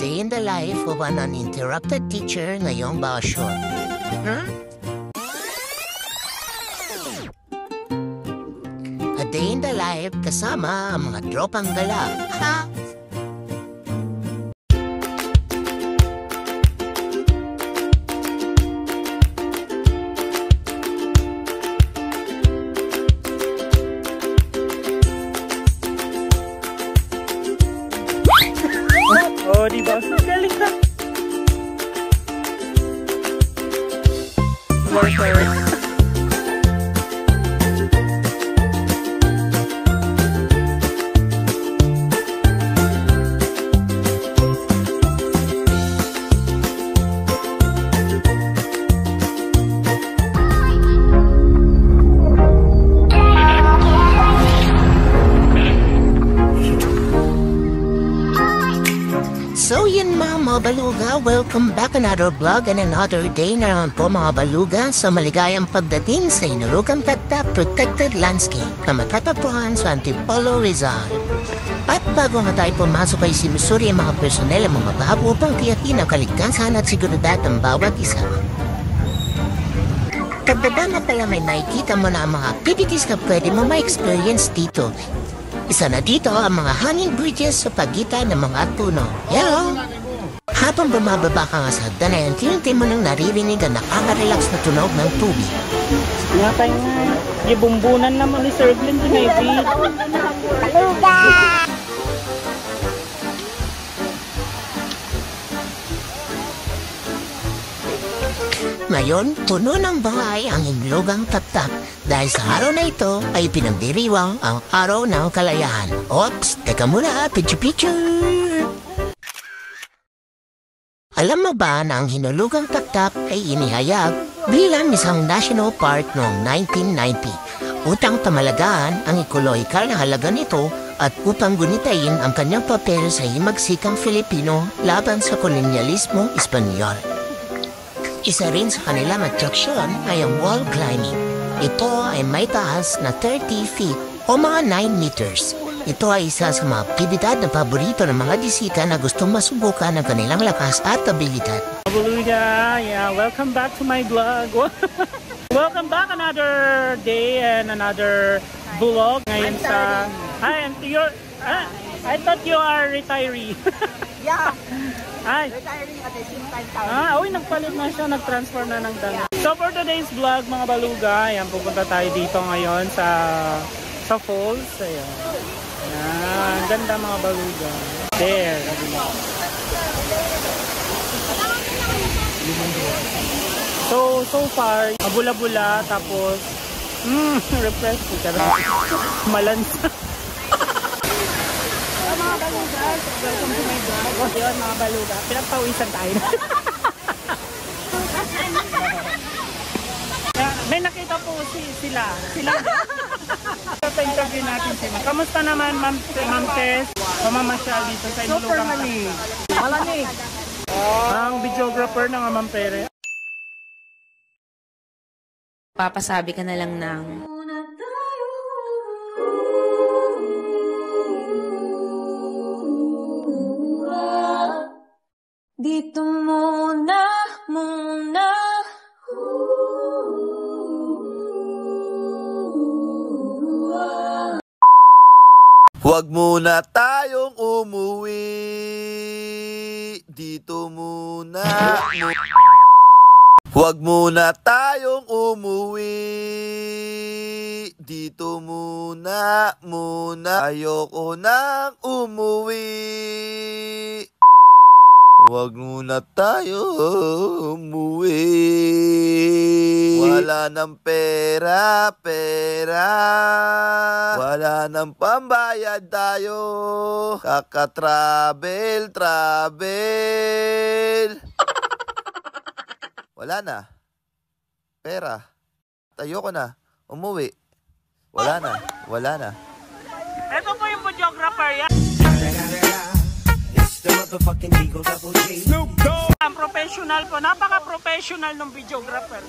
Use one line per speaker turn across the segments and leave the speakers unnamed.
day in the life of an uninterrupted teacher ngayong bakasyon. A day in the life kasama ang mga tropang gala. Ha?
Oh, di ba? Galing na.
So yun mga baluga, welcome back another vlog and another day na naman po mga baluga sa maligayang pagdating sa Inulugang Tagtap Protected Landscape na matatagpuan sa Antipolo, Rizal. At bago nga tayo pumasok ay sinusuri ang mga personel ang mga babo upang tiyakin ang kaligtasan at seguridad ng bawat isa. Pagdada na pala may nakikita mo na ang mga activities na pwede mo ma-experience dito. Isa na dito ang mga hanging bridges sa pagitan ng mga puno. Hello! Habang bumababa ka nga sa hagdanan, tinunti mo nang naririnig ang nakaka-relax na tunog ng tubig.
Nga tayo nga. Gibumbunan naman ni Sir Glenn tonight.
Baluga!
Ngayon, puno ng bangay ang Inulugang Tagtap dahil sa araw na ito ay pinagdiriwang ang Araw ng Kalayahan. Ops, teka muna, picture! Alam mo ba na ang Hinulugang Tagtap ay inihayag bilang isang national park noong 1990 upang pamalagaan ang ekolohikal na halaga nito at upang gunitain ang kanyang papel sa himagsikang Filipino laban sa kolonyalismo Espanyol. Isa rin sa kanilang atraksyon ay ang wall climbing. Ito ay may taas na 30 feet o mga 9 meters. Ito ay isa sa mga aktibidad na paborito ng mga bisita na gustong masubukan ng kanilang lakas at abilidad.
Baluga, yeah, welcome back to my vlog. Welcome back another day and another vlog. Ngayon sa... Hi, I thought you are retiree.
Yeah.
Ay.
Retiring at the same time.
Uy, nagpalit na siya, nag-transform na ng damit. So for today's vlog, mga baluga, ayan, pupunta tayo dito ngayon sa falls. Ayan. Ayan, ganda mga baluga. There. So far, mabula-bula, tapos, refresh. Malansa.
Mga baluga, welcome to my vlog. Yun mga baluga, pinagpawisan tayo.
May nakita po sila. Interview natin sila. Kamusta naman Ma'am Tess? Pamamasyal dito sa Inulugang Tagtap.
Malamig.
Ang videographer ng Ma'am Pere.
Papasabi ka na lang ng dito muna.
Huwag muna tayong umuwi. Dito muna. Huwag muna tayong umuwi. Dito muna. Ayoko nang umuwi. Huwag muna tayo umuwi. Wala nang pera. Wala nang pambayad tayo. Kaka-travel. Wala na. Pera. Ayoko na. Umuwi. Wala na.
Ito po yung videographer yan. Ang professional po. Napaka-professional ng videographer.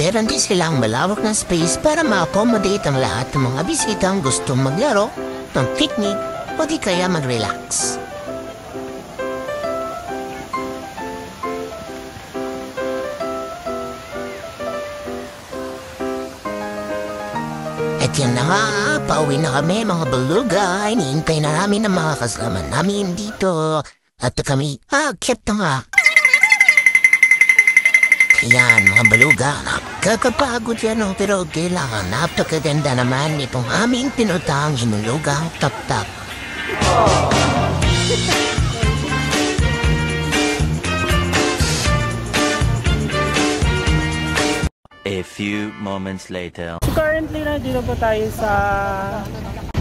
meron din silang malawak na space para ma-accommodate ang lahat ng mga bisitang gustong maglaro, ng picnic o di kaya mag-relax. At yan na nga, pauwi na kami mga beluga. Iniintay na namin ang mga kasama namin dito. At kami, cute na nga. Yan mga beluga, kakapagod yan pero kailangan napakaganda naman itong aming pinutang hinulugang tap-tap.
A few moments later.
So currently na dito po tayo sa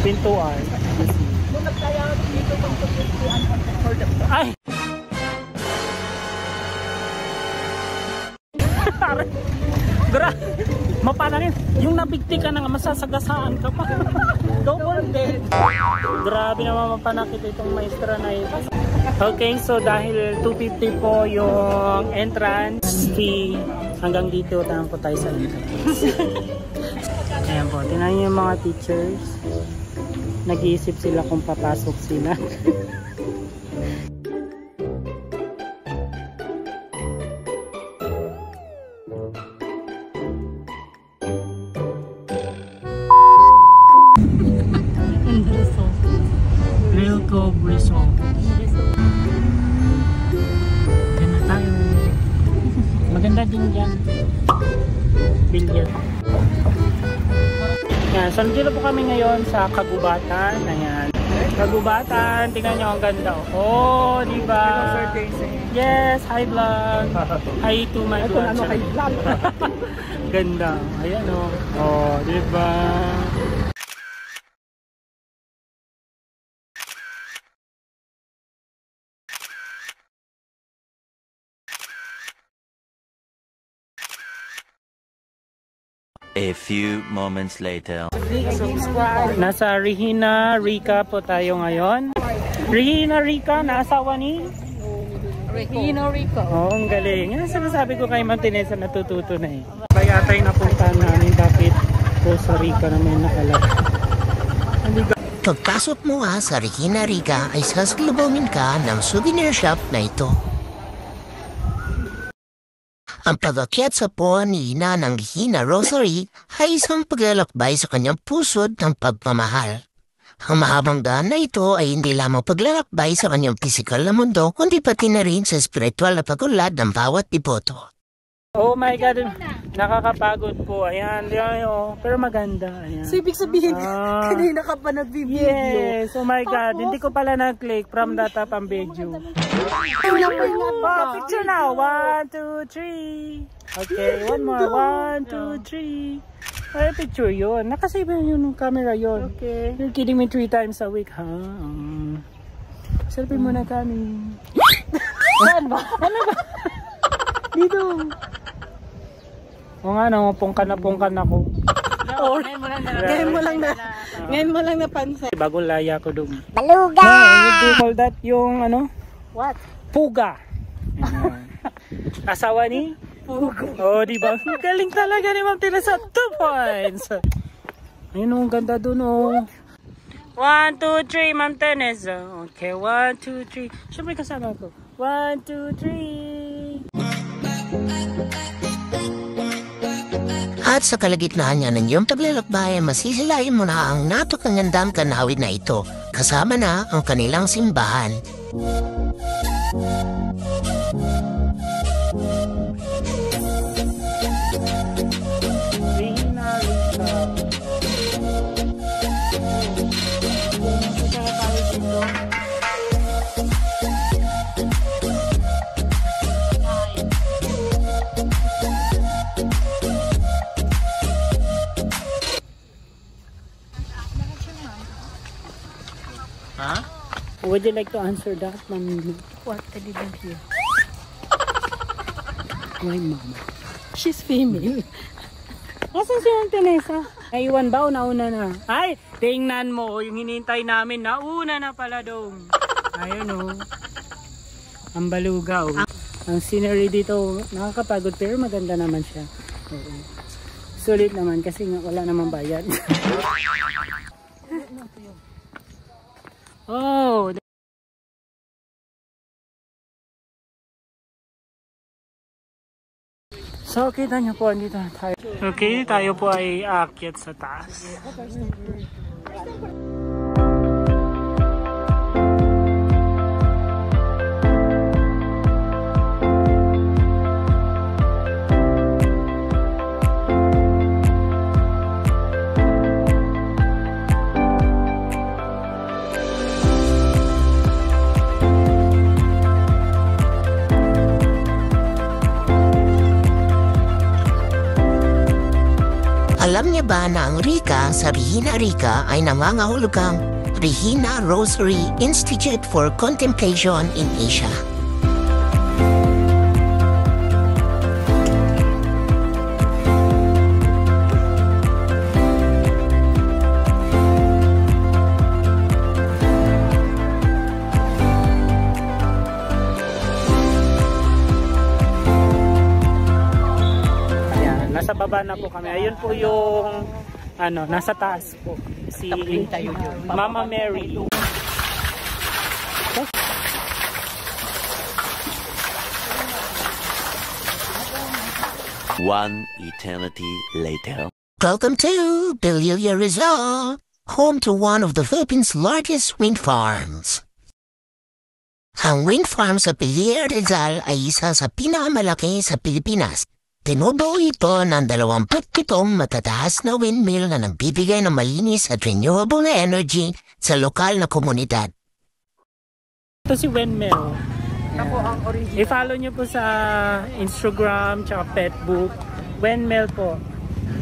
Pintuan. Ay! Mapanangin. Yung nabigti ka na nga, masasagasaan ka pa. Double dead. Grabe naman mapanakit itong maestra na ito. Okay, so dahil 250 po yung entrance fee, hanggang dito tayo po tayo sa entrance. Ayan po, tingnan niyo yung mga teachers. Nag-iisip sila kung papasok sila. Real Cove Resort. Diyan na tayo. Maganda din dyan. Billiard. Yan, so nandito po kami ngayon sa Kagubatan. Ayan. Kagubatan, tingnan nyo ang ganda. Oh, diba? Yes, hi vlog. Hi to my vlog. Ganda. Ayan o. Oh, diba?
A few moments later.
Nasa Regina Rica po tayo ngayon. Regina Rica, naasawa ni?
Regina Rica.
Oo, ang galing. Yan ang sinasabi ko kay Martineza, natututo na eh. Kaya tayo napuntahan namin bakit Costa Rica na may nakalap.
Pagpasok mo sa Regina Rica ay sasalubungin ka ng souvenir shop na ito. Ang pag-akyat sa puwan ni Ina ng Regina Rosary ay isang paglalakbay sa kanyang pusod ng pagmamahal. Ang mahabang daan na ito ay hindi lamang paglalakbay sa kanyang pisikal na mundo, kundi pati na rin sa spiritual na pag-unlad ng bawat devoto.
Oh my God, nakakapagod po. Ayan, pero maganda. Ayan.
So, ibig sabihin, kanina ka pa nag-video.
Yes, oh my God, hindi ko pala nag-click from the top ang video. Picture now. 1, 2, 3. Okay, one more. 1, 2, 3. Ay, picture yun. Nakasave yun yung camera yun. Okay. You're kidding me 3 times a week, ha? Selfie muna kami. Saan ba? Ano ba? Dito. O nga, pungkan ako.
Ngayon mo lang napansin.
Bagong laya ko doon.
Baluga!
No, you call that yung ano?
What?
Puga. Asawa ni? Puga. Oh, diba? Galing talaga ni Ma'am Tina sa 2 points. Ayun, ang ganda doon, oh. 1, 2, 3, Ma'am Teresa. Okay, 1, 2, 3. Siyempre kasama ko. 1, 2, 3.
At sa kalagitnaan niya ng iyong paglalakbay, masisilayan mo na ang napakagandang kanawin na ito, kasama na ang kanilang simbahan.
Huh? Would you like to answer that, Ma'am?
What? I didn't hear.
Why, Mama?
She's female.
Asan si Ma'am Teresa? Naiwan ba o nauna na? Ay, tingnan mo, yung hinintay namin, nauna na pala doon. Ayun o. Ang baluga o. Ang scenery dito, nakakapagod pero maganda naman siya. Oo. Sulit naman kasi nga wala namang bayad. Oh. So, kita nyo po, andito na tayo. Okay, tayo po ay aakyat sa taas.
Alam niya ba na ang RICA sa Regina Rica ay nangangahulugang Regina Rosary Institute for Contemplation in Asia?
Nasa baba na po kami. Ayun po yung nasa taas po. Si Mama Mary.
One eternity later.
Welcome to Pililla Rizal, home to one of the Philippines' largest wind farms. Ang wind farm sa Pililla Rizal ay isa sa pinakamalaki sa Pilipinas. Tinubuo ito ng 27 matataas na windmill na nagbibigay ng malinis at renewable na energy sa lokal na komunidad.
Ito si windmill. Ako ang original. I-follow nyo po sa Instagram tsaka Petbook. Windmill po.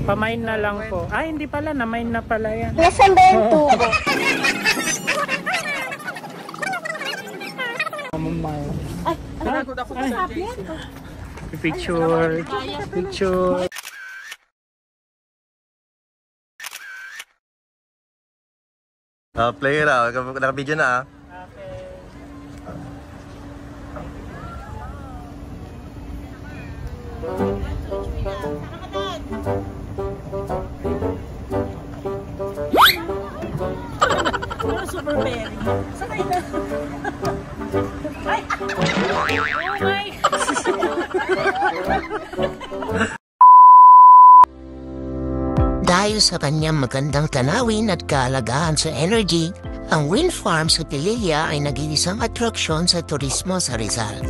Pamain na lang po. Ay, hindi pala. Namain na pala yan.
Nasaan ba yung tubo? Ay, sabi yan.
Picture.
Play it out. Naka-video na
Super berry. Sakay na. Ay! Oh my!
Dahil sa kanyang magandang tanawin at kaalagaan sa energy, ang wind farm sa Pililla ay naging isang atraksyon sa turismo sa Rizal.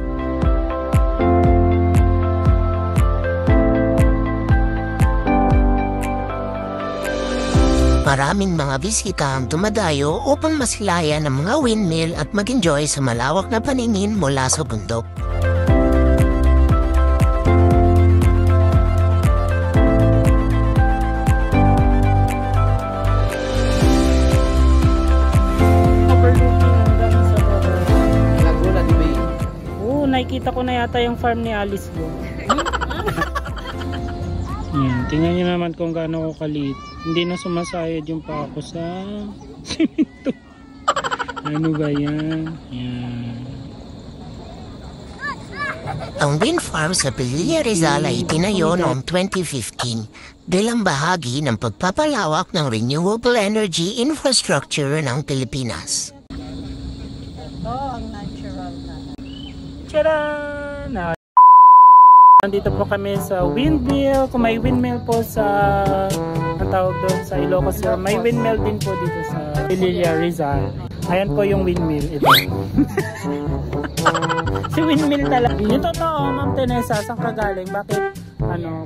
Maraming mga bisita ang dumadayo upang masilayan ang mga windmill at mag-enjoy sa malawak na paningin mula sa bundok.
Nakikita ko na yata yung farm ni Alice Go. Yan, tingnan nyo naman kung gaano ko kaliit. Hindi na sumasayad yung pako sa simento. Ano ba yan? Yan.
Ang wind farm sa Pililla Rizal ay itinayo noong 2015 bilang bahagi ng pagpapalawak ng renewable energy infrastructure ng Pilipinas.
Ang natural na.
Tcharan! Nandito po kami sa windmill. Kung may windmill po sa ang tawag doon sa Ilocos Sur, may windmill din po dito sa Pililla Rizal. Ayan po yung windmill. Ito. Si windmill talaga. Yung totoo, Ma'am Teresa, saan ka galing? Bakit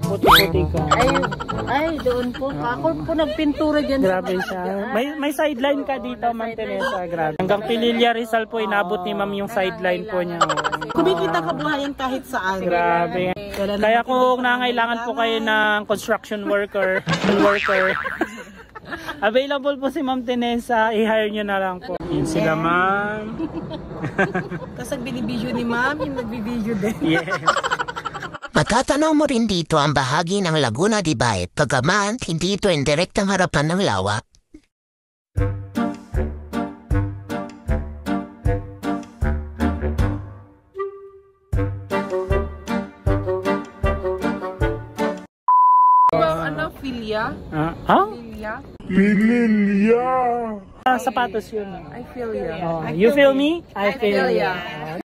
puti-puti ka?
Ay, doon po. Ako po nagpintura dyan.
Grabe siya. May sideline ka dito, Ma'am Teresa. Grabe. Hanggang Pililla Rizal po, inabot ni Ma'am yung sideline po niya.
Kumikita ka buhayan kahit saan.
Grabe. Kaya kung nangailangan po kayo ng construction worker, available po si Ma'am Teresa, i-hire nyo na lang po. Yun sila, Ma'am.
Tapos ang binibidyo ni Ma'am, yung nagbibidyo din.
Yes.
Matatanaw mo rin dito ang bahagi ng Laguna de Bay, pagaman hindi ito ang direktang harapan ng lawa.
Pilya.
Huh?
Pilya.
Sapatos yun.
I feel ya.
Oh, you feel me? I feel
ya.
you.